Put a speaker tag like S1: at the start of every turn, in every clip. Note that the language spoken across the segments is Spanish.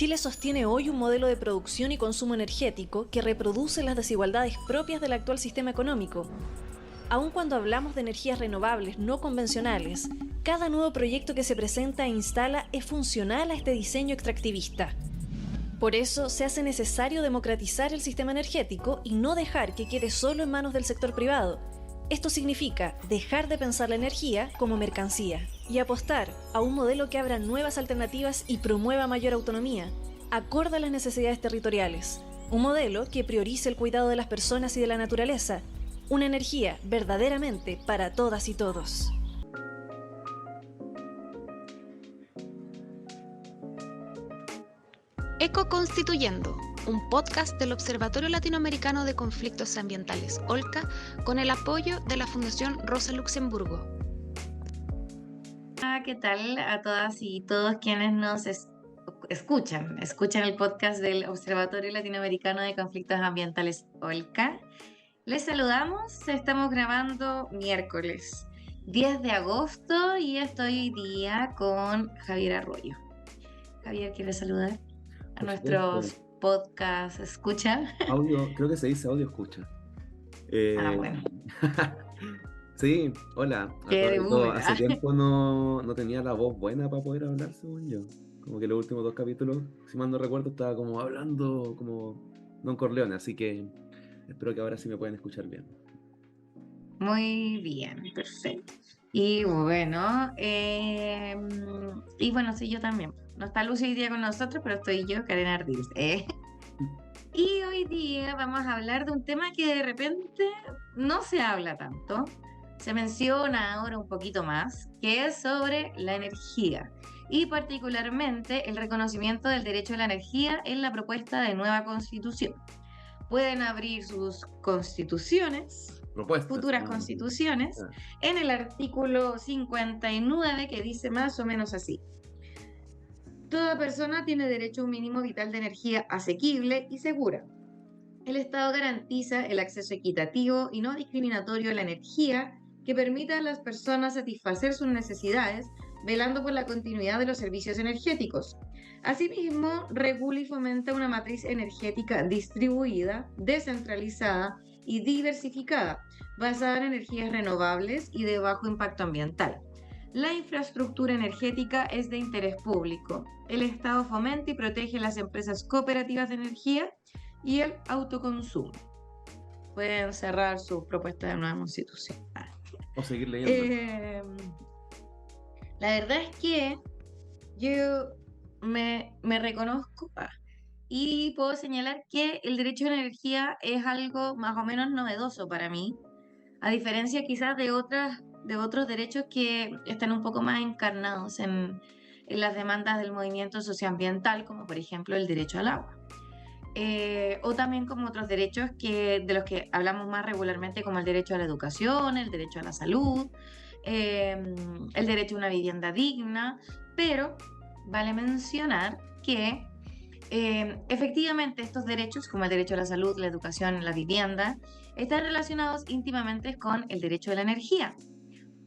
S1: Chile sostiene hoy un modelo de producción y consumo energético que reproduce las desigualdades propias del actual sistema económico. Aun cuando hablamos de energías renovables no convencionales, cada nuevo proyecto que se presenta e instala es funcional a este diseño extractivista. Por eso se hace necesario democratizar el sistema energético y no dejar que quede solo en manos del sector privado. Esto significa dejar de pensar la energía como mercancía y apostar a un modelo que abra nuevas alternativas y promueva mayor autonomía, acorde a las necesidades territoriales. Un modelo que priorice el cuidado de las personas y de la naturaleza. Una energía verdaderamente para todas y todos.
S2: Ecoconstituyendo, un podcast del Observatorio Latinoamericano de Conflictos Ambientales, OLCA, con el apoyo de la Fundación Rosa Luxemburgo.
S3: ¿Qué tal a todas y todos quienes nos escuchan el podcast del Observatorio Latinoamericano de Conflictos Ambientales, OLCA? Les saludamos, estamos grabando miércoles 10 de agosto y estoy hoy día con Javier Arroyo. Javier, ¿quieres saludar a nuestros podcast escucha?
S4: Audio, creo que se dice audio escucha.
S3: Bueno.
S4: Sí, hola. Hace tiempo no tenía la voz buena para poder hablar, según yo. Como que los últimos 2 capítulos, si mal no recuerdo, estaba como hablando como Don Corleone, así que espero que ahora sí me puedan escuchar bien.
S3: Muy bien, perfecto. Y bueno, sí, yo también. No está Lucy hoy día con nosotros, pero estoy yo, Karen Ardils. Y hoy día vamos a hablar de un tema que de repente no se habla tanto, se menciona ahora un poquito más, que es sobre la energía y particularmente el reconocimiento del derecho a la energía en la propuesta de nueva constitución. Pueden abrir sus constituciones, futuras constituciones, en el artículo 59 que dice más o menos así. Toda persona tiene derecho a un mínimo vital de energía asequible y segura. El Estado garantiza el acceso equitativo y no discriminatorio a la energía que permita a las personas satisfacer sus necesidades, velando por la continuidad de los servicios energéticos. Asimismo, regula y fomenta una matriz energética distribuida, descentralizada y diversificada, basada en energías renovables y de bajo impacto ambiental. La infraestructura energética es de interés público. El Estado fomenta y protege las empresas cooperativas de energía y el autoconsumo. Pueden cerrar su propuesta de nueva constitución.
S4: O seguir leyendo.
S3: La verdad es que yo me reconozco y puedo señalar que el derecho a la energía es algo más o menos novedoso para mí, a diferencia quizás de otros derechos que están un poco más encarnados en las demandas del movimiento socioambiental, como por ejemplo el derecho al agua. O también como otros derechos de los que hablamos más regularmente, como el derecho a la educación, el derecho a la salud, el derecho a una vivienda digna, pero vale mencionar que efectivamente estos derechos, como el derecho a la salud, la educación, la vivienda, están relacionados íntimamente con el derecho a la energía,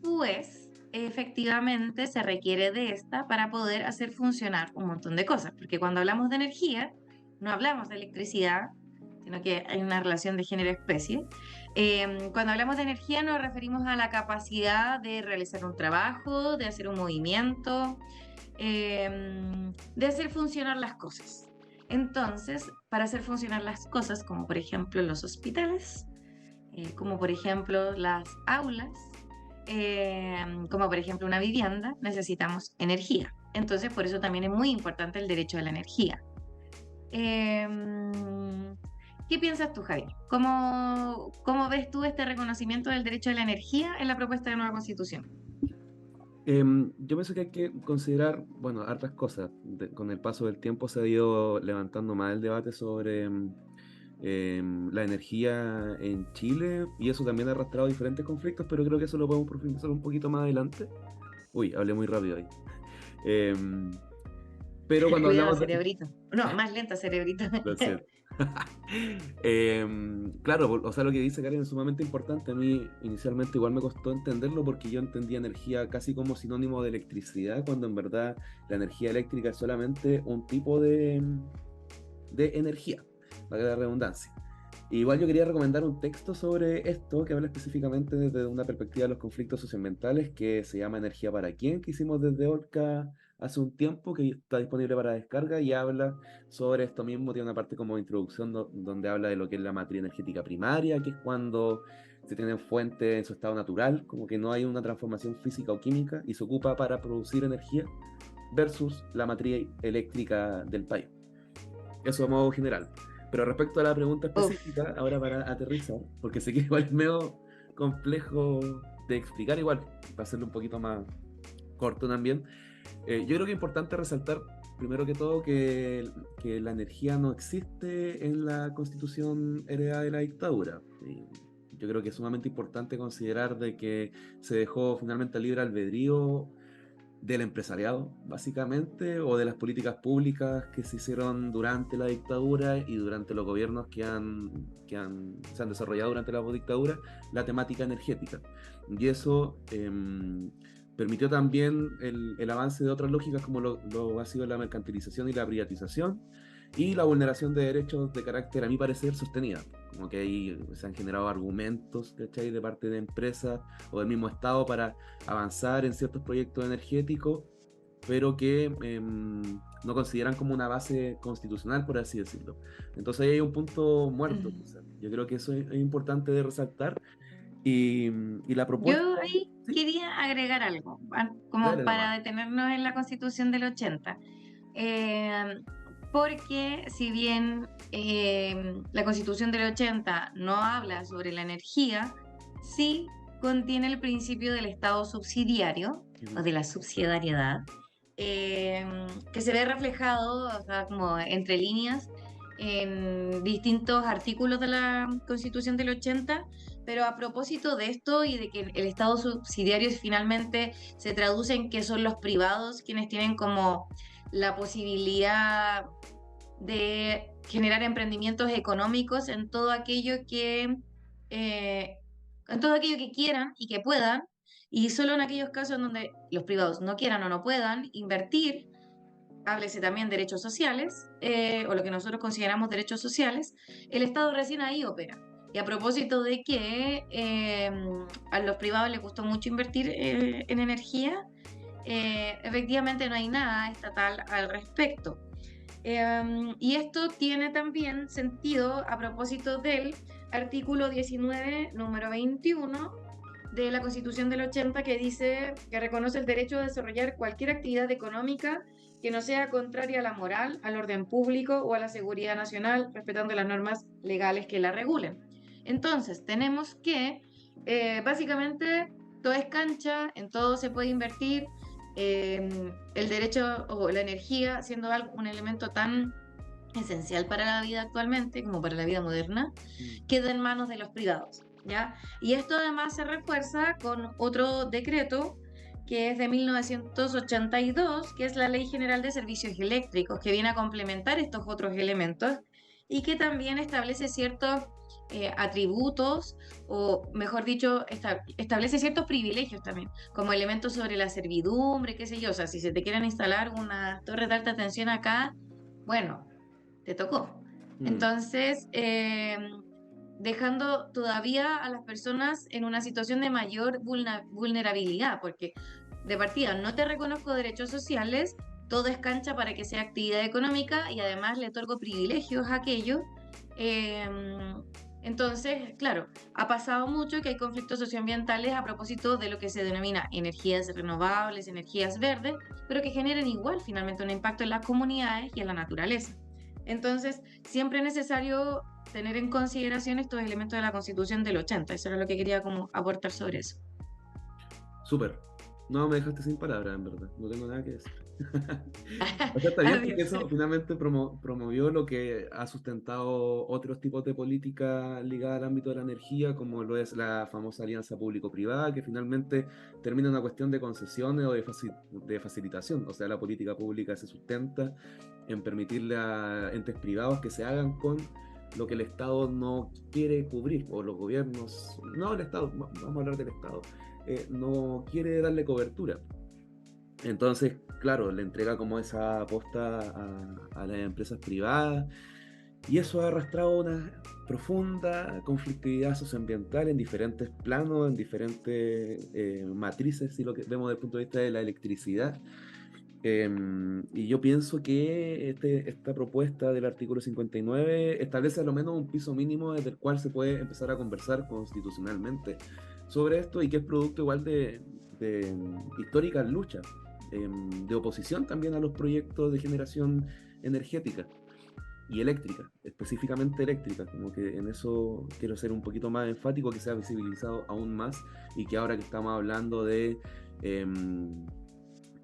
S3: pues efectivamente se requiere de esta para poder hacer funcionar un montón de cosas, porque cuando hablamos de energía, no hablamos de electricidad, sino que hay una relación de género-especie. Cuando hablamos de energía nos referimos a la capacidad de realizar un trabajo, de hacer un movimiento, de hacer funcionar las cosas. Entonces, para hacer funcionar las cosas, como por ejemplo los hospitales, como por ejemplo las aulas, como por ejemplo una vivienda, necesitamos energía. Entonces, por eso también es muy importante el derecho a la energía. ¿Qué piensas tú, Javier? ¿Cómo ves tú este reconocimiento del derecho a la energía en la propuesta de nueva constitución?
S4: Yo pienso que hay que considerar, hartas cosas. Con el paso del tiempo se ha ido levantando más el debate sobre la energía en Chile, y eso también ha arrastrado diferentes conflictos, pero creo que eso lo podemos profundizar un poquito más adelante. Uy, hablé muy rápido ahí. Pero cuando
S3: Cuidado,
S4: hablamos de...
S3: cerebrito. No, más lenta, cerebrito.
S4: Lo siento. Claro, o sea, lo que dice Karen es sumamente importante. A mí inicialmente igual me costó entenderlo porque yo entendía energía casi como sinónimo de electricidad, cuando en verdad la energía eléctrica es solamente un tipo de energía, valga la redundancia. Igual yo quería recomendar un texto sobre esto que habla específicamente desde una perspectiva de los conflictos socioambientales, que se llama Energía para quién, que hicimos desde Orca hace un tiempo, que está disponible para descarga y habla sobre esto mismo. Tiene una parte como introducción donde habla de lo que es la matriz energética primaria, que es cuando se tienen fuentes en su estado natural, como que no hay una transformación física o química y se ocupa para producir energía, versus la matriz eléctrica del país. Eso de modo general. Pero respecto a la pregunta específica, ahora para aterrizar, porque sé que igual es medio complejo de explicar, igual, para hacerlo un poquito más corto también, yo creo que es importante resaltar, primero que todo, que la energía no existe en la constitución heredada de la dictadura. Yo creo que es sumamente importante considerar de que se dejó finalmente libre albedrío del empresariado, básicamente, o de las políticas públicas que se hicieron durante la dictadura y durante los gobiernos que se han desarrollado durante la dictadura, la temática energética. Y eso permitió también el avance de otras lógicas como lo ha sido la mercantilización y la privatización, y la vulneración de derechos de carácter, a mi parecer, sostenida. Como que ahí se han generado argumentos, ¿cachai?, de parte de empresas o del mismo Estado para avanzar en ciertos proyectos energéticos, pero que no consideran como una base constitucional, por así decirlo. Entonces ahí hay un punto muerto. Yo creo que eso es importante de resaltar. Y la propuesta...
S3: Yo ahí
S4: ¿sí?
S3: quería agregar algo, como
S4: Dale
S3: para
S4: nomás.
S3: detenernos en la Constitución del 80. Porque si bien la Constitución del 80 no habla sobre la energía, sí contiene el principio del Estado subsidiario o de la subsidiariedad, que se ve reflejado, o sea, como entre líneas en distintos artículos de la Constitución del 80. Pero a propósito de esto y de que el Estado subsidiario finalmente se traduce en que son los privados quienes tienen como la posibilidad de generar emprendimientos económicos en todo aquello que quieran y que puedan, y solo en aquellos casos donde los privados no quieran o no puedan invertir, háblese también derechos sociales, o lo que nosotros consideramos derechos sociales, el Estado recién ahí opera. Y a propósito de que a los privados les gustó mucho invertir en energía, efectivamente no hay nada estatal al respecto. Y esto tiene también sentido a propósito del artículo 19, número 21 de la Constitución del 80, que dice que reconoce el derecho a desarrollar cualquier actividad económica que no sea contraria a la moral, al orden público o a la seguridad nacional, respetando las normas legales que la regulen. Entonces, tenemos que básicamente todo es cancha, en todo se puede invertir. El derecho o la energía, siendo un elemento tan esencial para la vida actualmente como para la vida moderna, queda en manos de los privados, ¿ya? Y esto además se refuerza con otro decreto que es de 1982, que es la Ley General de Servicios Eléctricos, que viene a complementar estos otros elementos y que también establece ciertos atributos, o mejor dicho, establece ciertos privilegios también, como elementos sobre la servidumbre, qué sé yo. O sea, si se te quieren instalar una torre de alta tensión acá, bueno, te tocó. Entonces, dejando todavía a las personas en una situación de mayor vulnerabilidad, porque de partida no te reconozco derechos sociales, todo es cancha para que sea actividad económica y además le otorgo privilegios a aquello. Entonces, claro, ha pasado mucho que hay conflictos socioambientales a propósito de lo que se denomina energías renovables, energías verdes, pero que generan igual finalmente un impacto en las comunidades y en la naturaleza. Entonces, siempre es necesario tener en consideración estos elementos de la Constitución del 80. Eso era lo que quería como aportar sobre eso.
S4: Súper. No, me dejaste sin palabras, en verdad. No tengo nada que decir. O sea, está bien porque eso finalmente promovió lo que ha sustentado otros tipos de política ligada al ámbito de la energía, como lo es la famosa alianza público-privada, que finalmente termina en una cuestión de concesiones o de facilitación. O sea, la política pública se sustenta en permitirle a entes privados que se hagan con lo que el Estado no quiere cubrir, o los gobiernos, no el Estado, vamos a hablar del Estado, no quiere darle cobertura. Entonces, claro, le entrega como esa aposta a las empresas privadas, y eso ha arrastrado una profunda conflictividad socioambiental en diferentes planos, en diferentes matrices, si lo que vemos desde el punto de vista de la electricidad. Y yo pienso que esta propuesta del artículo 59 establece al menos un piso mínimo desde el cual se puede empezar a conversar constitucionalmente sobre esto, y que es producto igual de históricas luchas, de oposición también a los proyectos de generación energética y eléctrica, específicamente eléctrica. Como que en eso quiero ser un poquito más enfático, que sea visibilizado aún más, y que ahora que estamos hablando de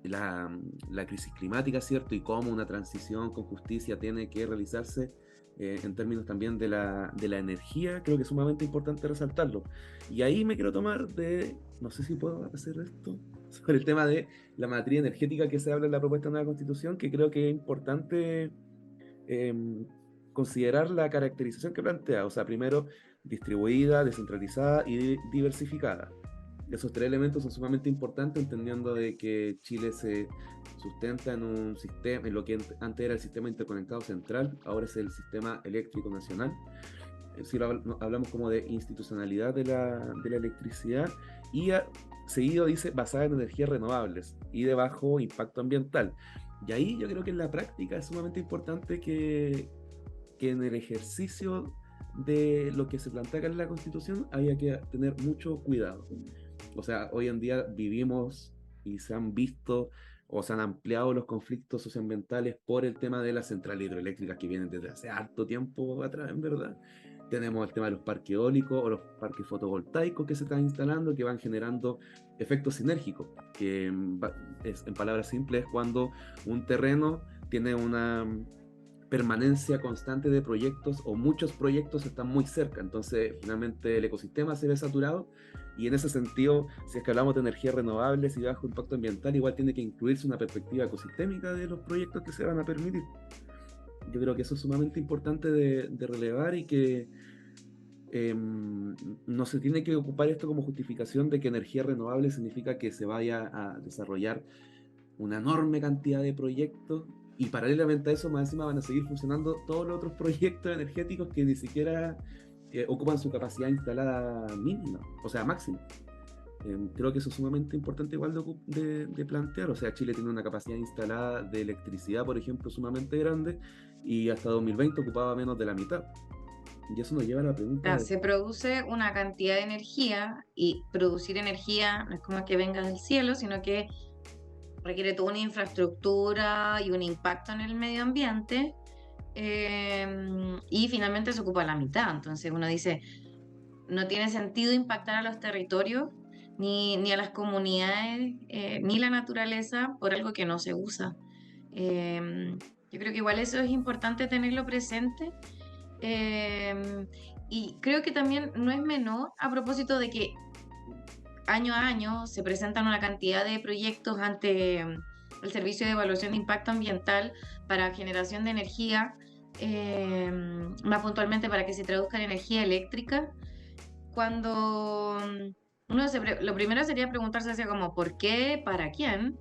S4: la crisis climática, ¿cierto? Y cómo una transición con justicia tiene que realizarse en términos también de la energía, creo que es sumamente importante resaltarlo. Y ahí me quiero tomar no sé si puedo hacer esto, sobre el tema de la matriz energética que se habla en la propuesta de nueva constitución, que creo que es importante considerar la caracterización que plantea. O sea, primero, distribuida, descentralizada y diversificada. Esos tres elementos son sumamente importantes, entendiendo de que Chile se sustenta en un sistema, en lo que antes era el sistema interconectado central, ahora es el sistema eléctrico nacional. Si hablamos como de institucionalidad de la electricidad, y seguido dice basada en energías renovables y de bajo impacto ambiental. Y ahí yo creo que en la práctica es sumamente importante que en el ejercicio de lo que se plantea acá en la Constitución haya que tener mucho cuidado. O sea, hoy en día vivimos y se han visto o se han ampliado los conflictos socioambientales por el tema de las centrales hidroeléctricas que vienen desde hace harto tiempo atrás, en verdad. Tenemos el tema de los parques eólicos o los parques fotovoltaicos que se están instalando, que van generando efectos sinérgicos, que en palabras simples es cuando un terreno tiene una permanencia constante de proyectos, o muchos proyectos están muy cerca, entonces finalmente el ecosistema se ve saturado. Y en ese sentido, si es que hablamos de energías renovables y de bajo impacto ambiental, igual tiene que incluirse una perspectiva ecosistémica de los proyectos que se van a permitir. Yo creo que eso es sumamente importante de relevar, y que no se tiene que ocupar esto como justificación de que energía renovable significa que se vaya a desarrollar una enorme cantidad de proyectos, y paralelamente a eso más encima van a seguir funcionando todos los otros proyectos energéticos que ni siquiera ocupan su capacidad instalada mínima, o sea, máxima. Creo que eso es sumamente importante igual de plantear. O sea, Chile tiene una capacidad instalada de electricidad, por ejemplo, sumamente grande, y hasta 2020 ocupaba menos de la mitad. Y eso nos lleva a la pregunta
S3: Se produce una cantidad de energía, y producir energía no es como que venga del cielo, sino que requiere toda una infraestructura y un impacto en el medio ambiente, y finalmente se ocupa la mitad. Entonces uno dice, no tiene sentido impactar a los territorios ni a las comunidades, ni la naturaleza por algo que no se usa. Yo creo que igual eso es importante tenerlo presente. Y creo que también no es menor, a propósito de que año a año se presentan una cantidad de proyectos ante el Servicio de Evaluación de Impacto Ambiental para generación de energía, más puntualmente para que se traduzca en energía eléctrica, cuando lo primero sería preguntarse así como ¿por qué? ¿Para quién?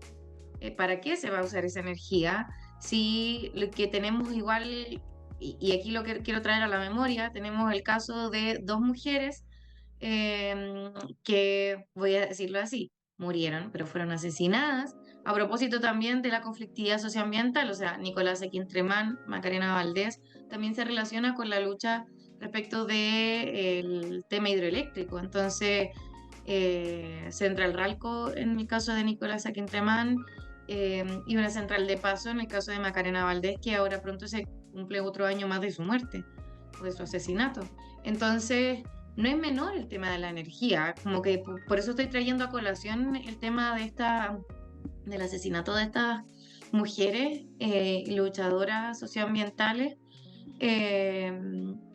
S3: ¿Para qué se va a usar esa energía? Si lo que tenemos igual, y aquí lo que quiero traer a la memoria, tenemos el caso de dos mujeres que, voy a decirlo así, murieron, pero fueron asesinadas, a propósito también de la conflictividad socioambiental. O sea, Nicolasa Quintremán, Macarena Valdés, también se relaciona con la lucha respecto del tema hidroeléctrico. Entonces, Central Ralco en el caso de Nicolasa Quintremán, y una central de Paso en el caso de Macarena Valdés, que ahora pronto se cumple otro año más de su muerte o de su asesinato. Entonces, no es menor el tema de la energía, como que por eso estoy trayendo a colación el tema del asesinato de estas mujeres luchadoras socioambientales,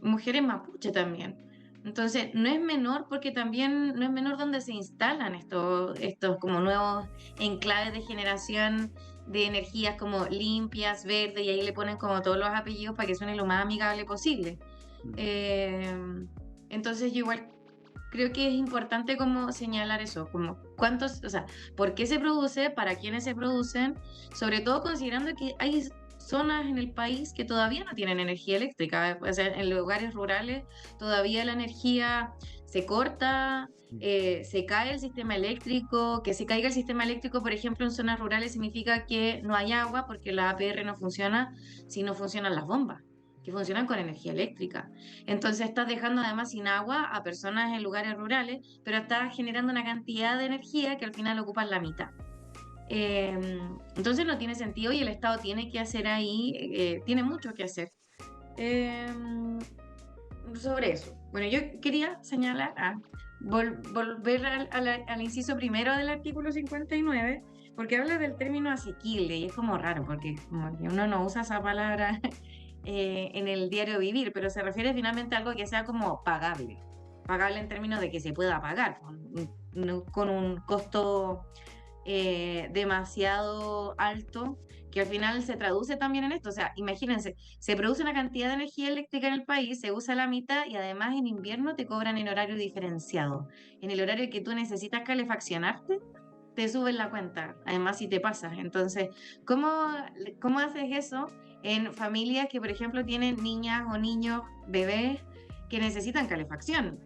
S3: mujeres mapuche también. Entonces, no es menor porque también no es menor donde se instalan estos como nuevos enclaves de generación de energías como limpias, verdes, y ahí le ponen como todos los apellidos para que suene lo más amigable posible. Entonces, yo igual creo que es importante como señalar eso, como cuántos, o sea, por qué se produce, para quiénes se producen, sobre todo considerando que hay zonas en el país que todavía no tienen energía eléctrica, o sea, en lugares rurales todavía la energía se corta, se cae el sistema eléctrico, que se caiga el sistema eléctrico, por ejemplo, en zonas rurales significa que no hay agua porque la APR no funciona si no funcionan las bombas, que funcionan con energía eléctrica. Entonces estás dejando además sin agua a personas en lugares rurales, pero estás generando una cantidad de energía que al final ocupan la mitad. Entonces no tiene sentido y el Estado tiene que hacer ahí, tiene mucho que hacer. Sobre eso. Bueno, yo quería señalar, volver al inciso primero del artículo 59, porque habla del término asequible y es como raro, porque como que uno no usa esa palabra en el diario vivir, pero se refiere finalmente a algo que sea como pagable. Pagable en términos de que se pueda pagar, con un costo demasiado alto, que al final se traduce también en esto. O sea, imagínense, se produce una cantidad de energía eléctrica en el país, se usa la mitad y además en invierno te cobran en horario diferenciado. En el horario que tú necesitas calefaccionarte, te suben la cuenta, además si te pasas. Entonces, ¿cómo haces eso en familias que, por ejemplo, tienen niñas o niños, bebés, que necesitan calefacción?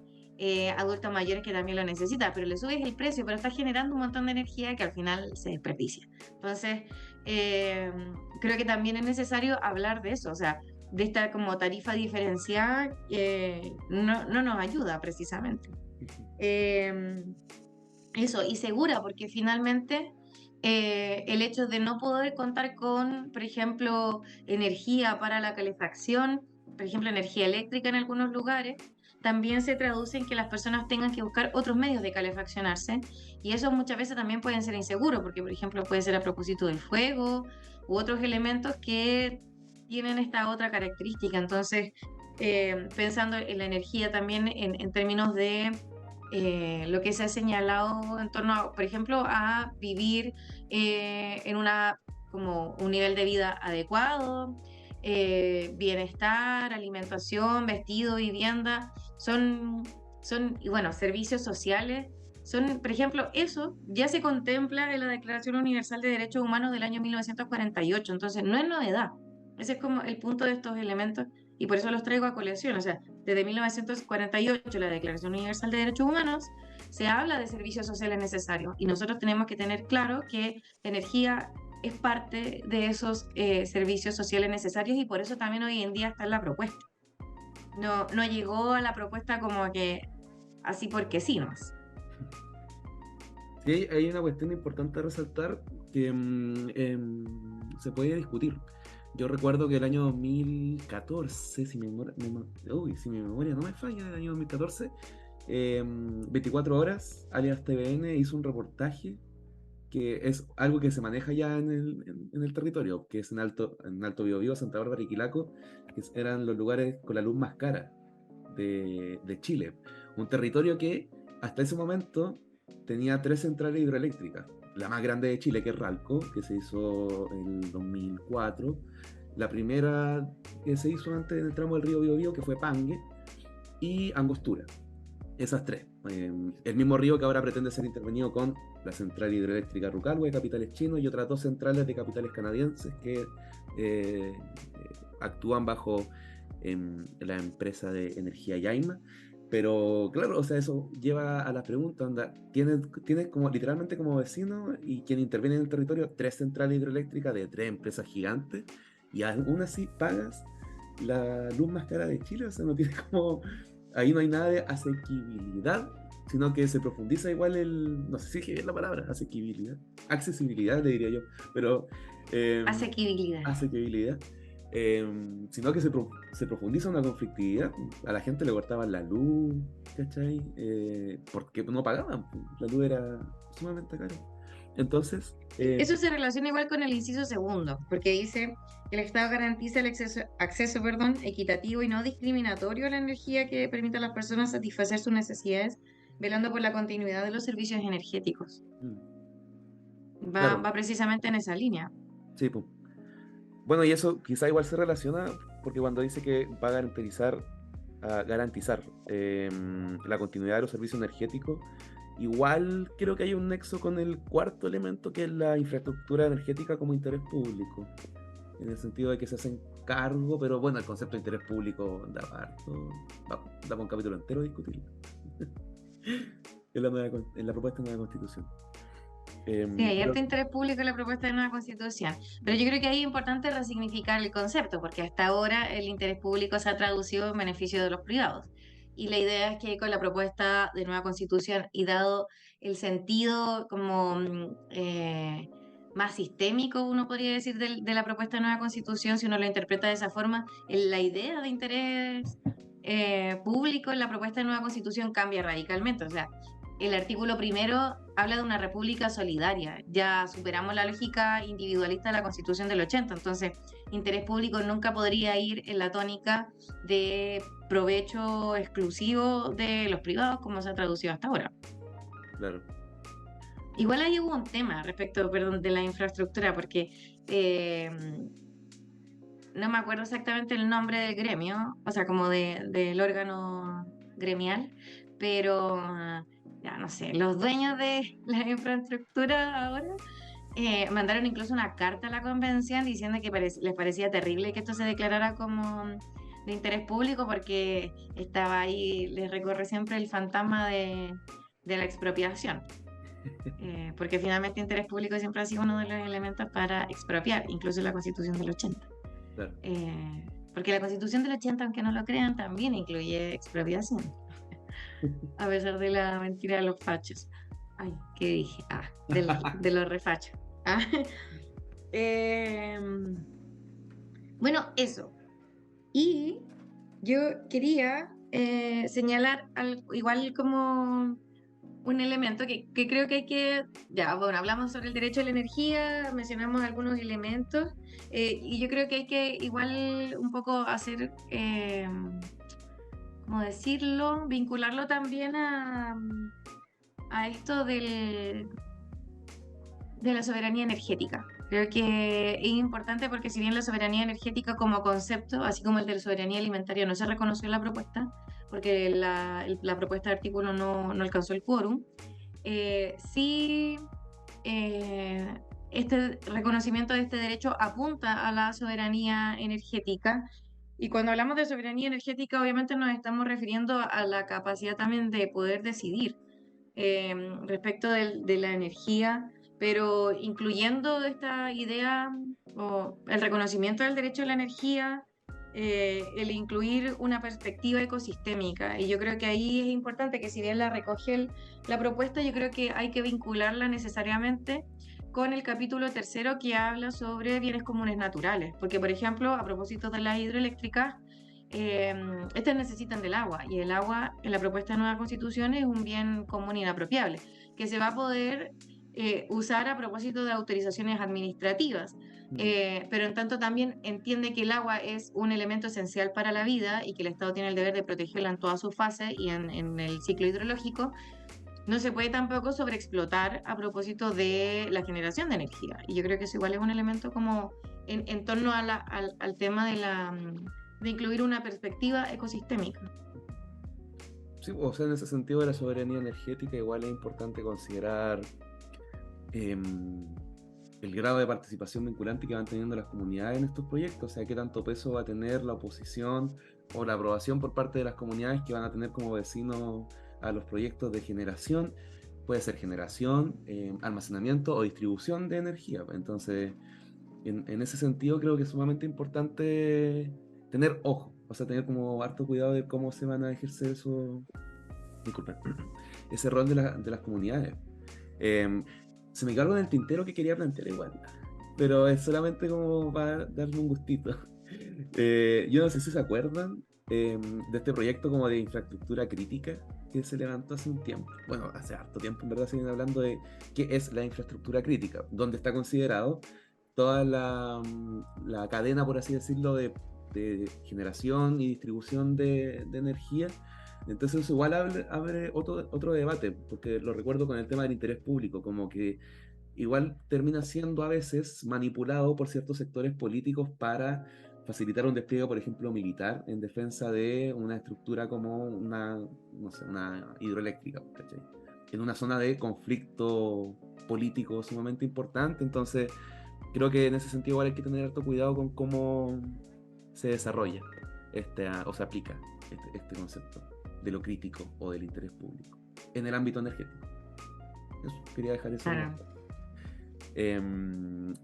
S3: Adultos mayores que también lo necesitan, pero le subes el precio, pero estás generando un montón de energía que al final se desperdicia. Entonces, creo que también es necesario hablar de eso, o sea, de esta como tarifa diferenciada no nos ayuda precisamente. Eso, y segura, porque finalmente el hecho de no poder contar con, por ejemplo, energía para la calefacción, por ejemplo, energía eléctrica en algunos lugares, también se traduce en que las personas tengan que buscar otros medios de calefaccionarse, y eso muchas veces también pueden ser inseguros, porque, por ejemplo, puede ser a propósito del fuego u otros elementos que tienen esta otra característica. Entonces, pensando en la energía también en términos de lo que se ha señalado en torno a, por ejemplo, a vivir en como un nivel de vida adecuado, bienestar, alimentación, vestido, vivienda, y bueno, servicios sociales. Por ejemplo, eso ya se contempla en la Declaración Universal de Derechos Humanos del año 1948, entonces no es novedad. Ese es como el punto de estos elementos y por eso los traigo a colación. O sea, desde 1948, la Declaración Universal de Derechos Humanos, se habla de servicios sociales necesarios y nosotros tenemos que tener claro que la energía es parte de esos servicios sociales necesarios y por eso también hoy en día está en la propuesta. No llegó a la propuesta como que así porque sí más.
S4: Sí, hay una cuestión importante a resaltar que se podía discutir. Yo recuerdo que el año 2014, si mi memoria no me falla, el año 2014, 24 horas, alias TVN, hizo un reportaje que es algo que se maneja ya en el territorio, que es en Alto Biobío, Santa Bárbara y Quilaco, que eran los lugares con la luz más cara de Chile. Un territorio que hasta ese momento tenía 3 centrales hidroeléctricas. La más grande de Chile, que es Ralco, que se hizo en el 2004. La primera que se hizo antes en el tramo del río Biobío, que fue Pangue, y Angostura. Esas 3. El mismo río que ahora pretende ser intervenido con la central hidroeléctrica Rucalhue, de capitales chinos, y otras 2 centrales de capitales canadienses que actúan bajo la empresa de energía Yaima. Pero claro, o sea, eso lleva a la pregunta, anda, tienes como literalmente como vecino y quien interviene en el territorio 3 centrales hidroeléctricas de 3 empresas gigantes y aún así pagas la luz más cara de Chile. O sea, no tiene como, ahí no hay nada de asequibilidad, sino que se profundiza igual no sé si es la palabra, accesibilidad le diría yo, pero asequibilidad. Sino que se profundiza una conflictividad. A la gente le cortaban la luz, ¿cachai? Porque no pagaban, la luz era sumamente cara. Entonces...
S3: Eso se relaciona igual con el inciso segundo, porque dice que el Estado garantiza el acceso, equitativo y no discriminatorio a la energía que permita a las personas satisfacer sus necesidades, velando por la continuidad de los servicios energéticos.
S4: Claro.
S3: Va precisamente en esa línea.
S4: Sí, pues. Bueno, y eso quizá igual se relaciona porque cuando dice que va a garantizar la continuidad de los servicios energéticos, igual creo que hay un nexo con el cuarto elemento, que es la infraestructura energética como interés público, en el sentido de que se hacen cargo, pero bueno, el concepto de interés público da para un capítulo entero a discutirlo en la propuesta de nueva constitución.
S3: Sí, hay harto interés público en la propuesta de nueva constitución, pero yo creo que ahí es importante resignificar el concepto, porque hasta ahora el interés público se ha traducido en beneficio de los privados. Y la idea es que con la propuesta de nueva constitución, y dado el sentido como más sistémico, uno podría decir, de la propuesta de nueva constitución, si uno lo interpreta de esa forma, la idea de interés público en la propuesta de nueva constitución cambia radicalmente. O sea, el artículo primero habla de una república solidaria. Ya superamos la lógica individualista de la Constitución del 80, entonces interés público nunca podría ir en la tónica de provecho exclusivo de los privados, como se ha traducido hasta ahora.
S4: Claro.
S3: Igual ahí hubo un tema respecto, de la infraestructura, porque no me acuerdo exactamente el nombre del gremio, o sea, como del órgano gremial, pero... ya no sé, los dueños de la infraestructura ahora mandaron incluso una carta a la convención diciendo que les parecía terrible que esto se declarara como de interés público, porque estaba ahí, les recorre siempre el fantasma de la expropiación. Porque finalmente interés público siempre ha sido uno de los elementos para expropiar, incluso en la Constitución del 80.
S4: Claro.
S3: Porque la Constitución del 80, aunque no lo crean, también incluye expropiación. A pesar de la mentira de los fachos. Ay, ¿qué dije? De los refachos. Bueno, eso. Y yo quería señalar igual como un elemento que creo que hay que... Ya, bueno, hablamos sobre el derecho a la energía, mencionamos algunos elementos, y yo creo que hay que igual un poco hacer... ¿cómo decirlo? Vincularlo también a esto de la soberanía energética. Creo que es importante porque si bien la soberanía energética como concepto, así como el de la soberanía alimentaria, no se reconoció en la propuesta, porque la propuesta de artículo no alcanzó el quórum, sí este reconocimiento de este derecho apunta a la soberanía energética. Y cuando hablamos de soberanía energética, obviamente nos estamos refiriendo a la capacidad también de poder decidir respecto de la energía, pero incluyendo esta idea o el reconocimiento del derecho a la energía, el incluir una perspectiva ecosistémica. Y yo creo que ahí es importante que, si bien la recoge la propuesta, yo creo que hay que vincularla necesariamente con el capítulo tercero, que habla sobre bienes comunes naturales, porque por ejemplo, a propósito de las hidroeléctricas, estas necesitan del agua, y el agua en la propuesta de nueva constitución es un bien común inapropiable, que se va a poder usar a propósito de autorizaciones administrativas, pero en tanto también entiende que el agua es un elemento esencial para la vida y que el Estado tiene el deber de protegerla en todas sus fases y en el ciclo hidrológico. No se puede tampoco sobreexplotar a propósito de la generación de energía. Y yo creo que eso igual es un elemento como en torno al tema de incluir una perspectiva ecosistémica.
S4: Sí, o sea, en ese sentido de la soberanía energética igual es importante considerar el grado de participación vinculante que van teniendo las comunidades en estos proyectos. O sea, qué tanto peso va a tener la oposición o la aprobación por parte de las comunidades que van a tener como vecinos a los proyectos de generación. Puede ser generación, almacenamiento o distribución de energía. Entonces, en ese sentido creo que es sumamente importante tener ojo, o sea, tener como harto cuidado de cómo se van a ejercer ese rol de las comunidades. Se me carga en el tintero que quería plantear igual, pero es solamente como para darle un gustito. Yo no sé si se acuerdan de este proyecto como de infraestructura crítica que se levantó hace un tiempo, bueno, hace harto tiempo en verdad, se viene hablando de qué es la infraestructura crítica, donde está considerado toda la cadena, por así decirlo, de generación y distribución de energía. Entonces eso igual abre otro debate, porque lo recuerdo con el tema del interés público, como que igual termina siendo a veces manipulado por ciertos sectores políticos para facilitar un despliegue, por ejemplo, militar en defensa de una estructura como no sé, una hidroeléctrica, ¿cachai? En una zona de conflicto político sumamente importante. Entonces creo que en ese sentido igual hay que tener harto cuidado con cómo se desarrolla o se aplica este concepto de lo crítico o del interés público en el ámbito energético. Eso, quería dejar eso.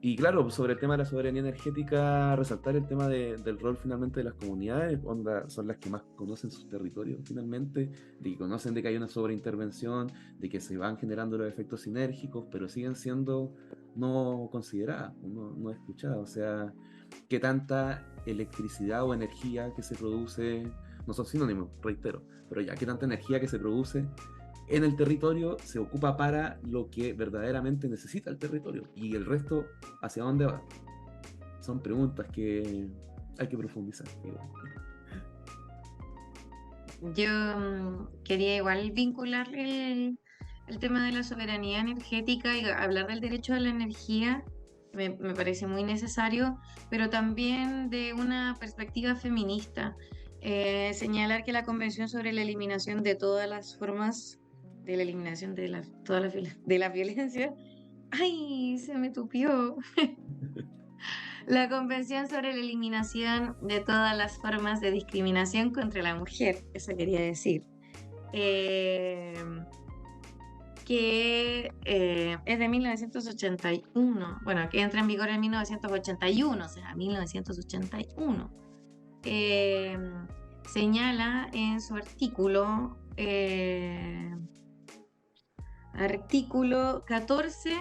S4: Y claro, sobre el tema de la soberanía energética, resaltar el tema del rol finalmente de las comunidades, son las que más conocen sus territorios finalmente, de que conocen de que hay una sobreintervención, de que se van generando los efectos sinérgicos, pero siguen siendo no consideradas, no escuchadas. O sea, qué tanta electricidad o energía que se produce, no son sinónimos, reitero, pero ya qué tanta energía que se produce en el territorio se ocupa para lo que verdaderamente necesita el territorio, y el resto, ¿hacia dónde va? Son preguntas que hay que profundizar.
S3: Yo quería igual vincular el tema de la soberanía energética y hablar del derecho a la energía. Me parece muy necesario, pero también de una perspectiva feminista. Señalar que la Convención sobre la Eliminación de todas las formas de la eliminación de la violencia. ¡Ay! Se me tupió. La Convención sobre la Eliminación de todas las formas de discriminación contra la mujer, eso quería decir. Que es de 1981, bueno, que entra en vigor en 1981, o sea, 1981. Señala en su artículo 14,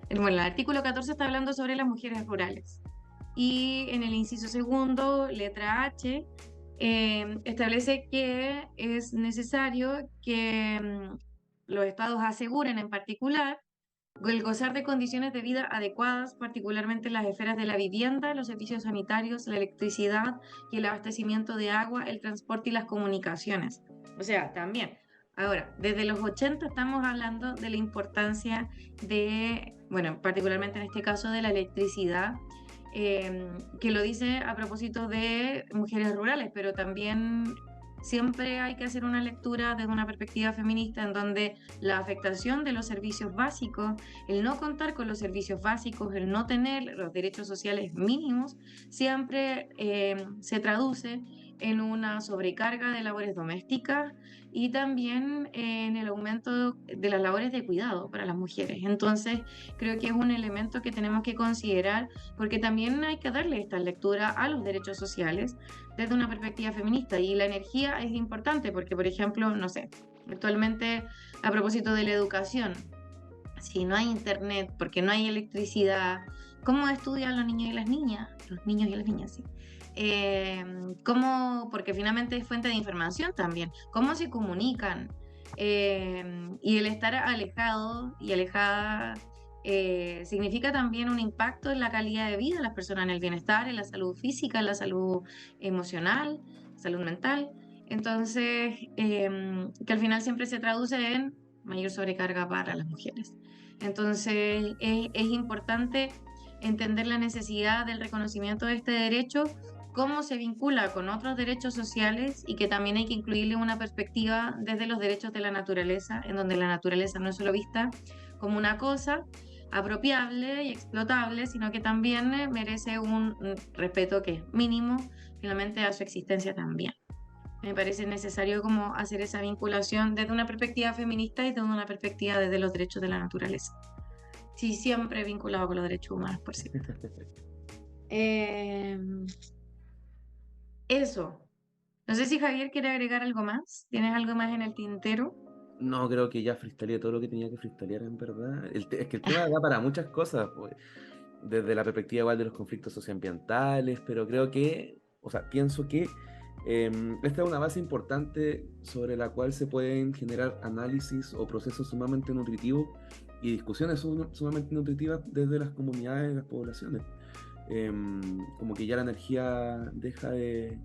S3: bueno, el artículo 14 está hablando sobre las mujeres rurales. Y en el inciso segundo, letra H, establece que es necesario que los estados aseguren en particular el gozar de condiciones de vida adecuadas, particularmente en las esferas de la vivienda, los servicios sanitarios, la electricidad y el abastecimiento de agua, el transporte y las comunicaciones. O sea, también. Ahora, desde los 80 estamos hablando de la importancia de, bueno, particularmente en este caso de la electricidad, que lo dice a propósito de mujeres rurales, pero también siempre hay que hacer una lectura desde una perspectiva feminista en donde la afectación de los servicios básicos, el no contar con los servicios básicos, el no tener los derechos sociales mínimos, siempre se traduce en una sobrecarga de labores domésticas y también en el aumento de las labores de cuidado para las mujeres. Entonces, creo que es un elemento que tenemos que considerar porque también hay que darle esta lectura a los derechos sociales desde una perspectiva feminista. Y la energía es importante porque, por ejemplo, no sé, actualmente a propósito de la educación, si no hay internet, porque no hay electricidad, ¿cómo estudian los niños y las niñas? Los niños y las niñas, sí. ¿Cómo? Porque finalmente es fuente de información también. ¿Cómo se comunican? Y el estar alejado y alejada significa también un impacto en la calidad de vida de las personas, en el bienestar, en la salud física, en la salud emocional, salud mental. Entonces, que al final siempre se traduce en mayor sobrecarga para las mujeres. Entonces, es importante entender la necesidad del reconocimiento de este derecho, cómo se vincula con otros derechos sociales y que también hay que incluirle una perspectiva desde los derechos de la naturaleza, en donde la naturaleza no es solo vista como una cosa apropiable y explotable, sino que también merece un respeto que es mínimo finalmente a su existencia también. Me parece necesario como hacer esa vinculación desde una perspectiva feminista y desde una perspectiva desde los derechos de la naturaleza. Sí, siempre vinculado con los derechos humanos, por cierto. Eso. No sé si Javier quiere agregar algo más. ¿Tienes algo más en el tintero?
S4: No, creo que ya freestyleé todo lo que tenía que freestylear, en verdad. Es que el tema da para muchas cosas, pues, desde la perspectiva igual de los conflictos socioambientales, pero creo que, o sea, pienso que Esta es una base importante sobre la cual se pueden generar análisis o procesos sumamente nutritivos y discusiones sumamente nutritivas desde las comunidades y las poblaciones. Como que ya la energía deja de,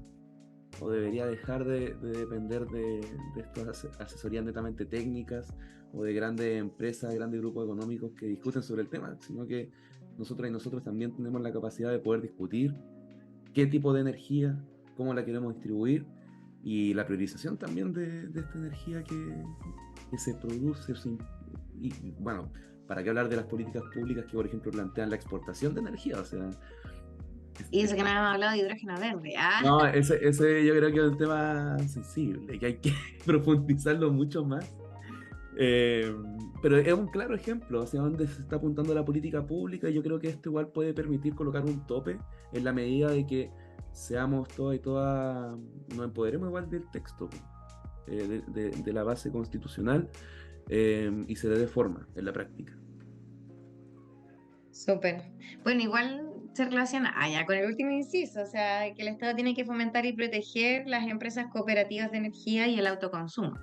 S4: o debería dejar de depender de estas asesorías netamente técnicas o de grandes empresas, grandes grupos económicos que discuten sobre el tema, sino que nosotros también tenemos la capacidad de poder discutir qué tipo de energía, cómo la queremos distribuir y la priorización también de esta energía que se produce. Y bueno, ¿para qué hablar de las políticas públicas que, por ejemplo, plantean la exportación de energía? O sea,
S3: y eso que no hemos hablado de hidrógeno verde.
S4: No, ese yo creo que es un tema sensible, que hay que profundizarlo mucho más. Pero es un claro ejemplo hacia dónde se está apuntando la política pública, y yo creo que esto igual puede permitir colocar un tope en la medida de que seamos todas y todas, nos empoderemos igual del texto, de la base constitucional, y se le dé forma en la práctica.
S3: Súper. Bueno, igual se relaciona ya con el último inciso, o sea, que el Estado tiene que fomentar y proteger las empresas cooperativas de energía y el autoconsumo.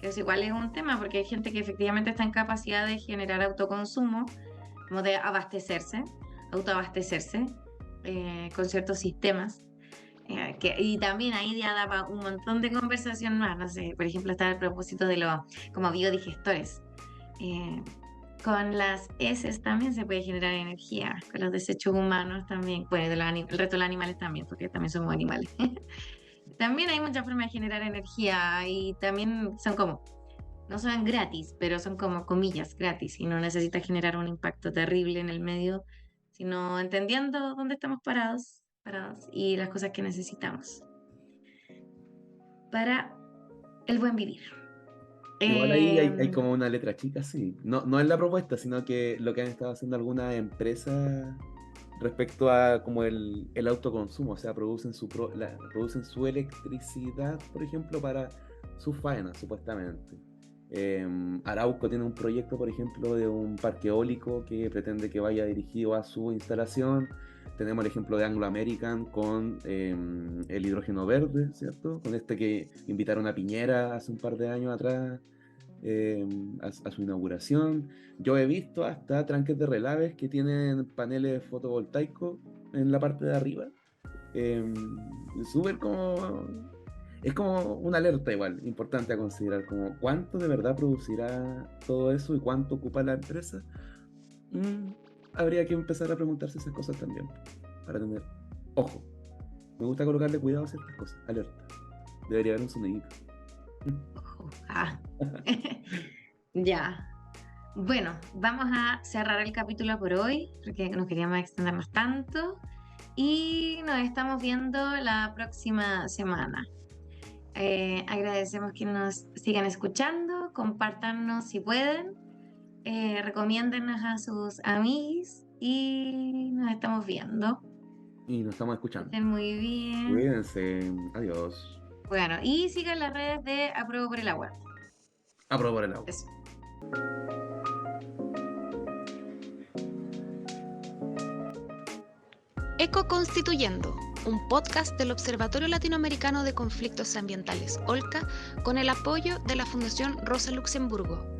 S3: Que eso igual es un tema, porque hay gente que efectivamente está en capacidad de generar autoconsumo, como de autoabastecerse con ciertos sistemas. Y también ahí ya daba un montón de conversación más, no sé, por ejemplo, está el propósito de los como biodigestores. Con las heces también se puede generar energía, con los desechos humanos también, bueno, el resto de los animales también, porque también somos animales. También hay muchas formas de generar energía y también no son gratis, pero son como comillas gratis y no necesitas generar un impacto terrible en el medio, sino entendiendo dónde estamos parados y las cosas que necesitamos para el buen vivir.
S4: Igual ahí hay como una letra chica, sí. No es la propuesta, sino que lo que han estado haciendo algunas empresas respecto a como el autoconsumo, o sea, producen su electricidad, por ejemplo, para sus faenas, supuestamente. Arauco tiene un proyecto, por ejemplo, de un parque eólico que pretende que vaya dirigido a su instalación. Tenemos el ejemplo de Anglo American con el hidrógeno verde, ¿cierto? Con que invitaron a Piñera hace un par de años atrás a su inauguración. Yo he visto hasta tranques de relaves que tienen paneles fotovoltaicos en la parte de arriba. Súper es como una alerta igual, importante a considerar, como cuánto de verdad producirá todo eso y cuánto ocupa la empresa. Habría que empezar a preguntarse esas cosas también, para tener ojo. Me gusta colocarle cuidado a ciertas cosas, alerta. Debería haber un sonidito.
S3: Ya. Bueno, vamos a cerrar el capítulo por hoy, porque no queríamos extendernos tanto. Y nos estamos viendo la próxima semana. Agradecemos que nos sigan escuchando, compártanos si pueden, recomiéndennos a sus amigos y nos estamos viendo.
S4: Y nos estamos escuchando.
S3: Estén muy bien.
S4: Cuídense. Adiós.
S3: Bueno, y sigan las redes de Apruebo por el Agua.
S4: Apruebo por el Agua.
S3: Eso.
S2: Ecoconstituyendo, un podcast del Observatorio Latinoamericano de Conflictos Ambientales, OLCA, con el apoyo de la Fundación Rosa Luxemburgo.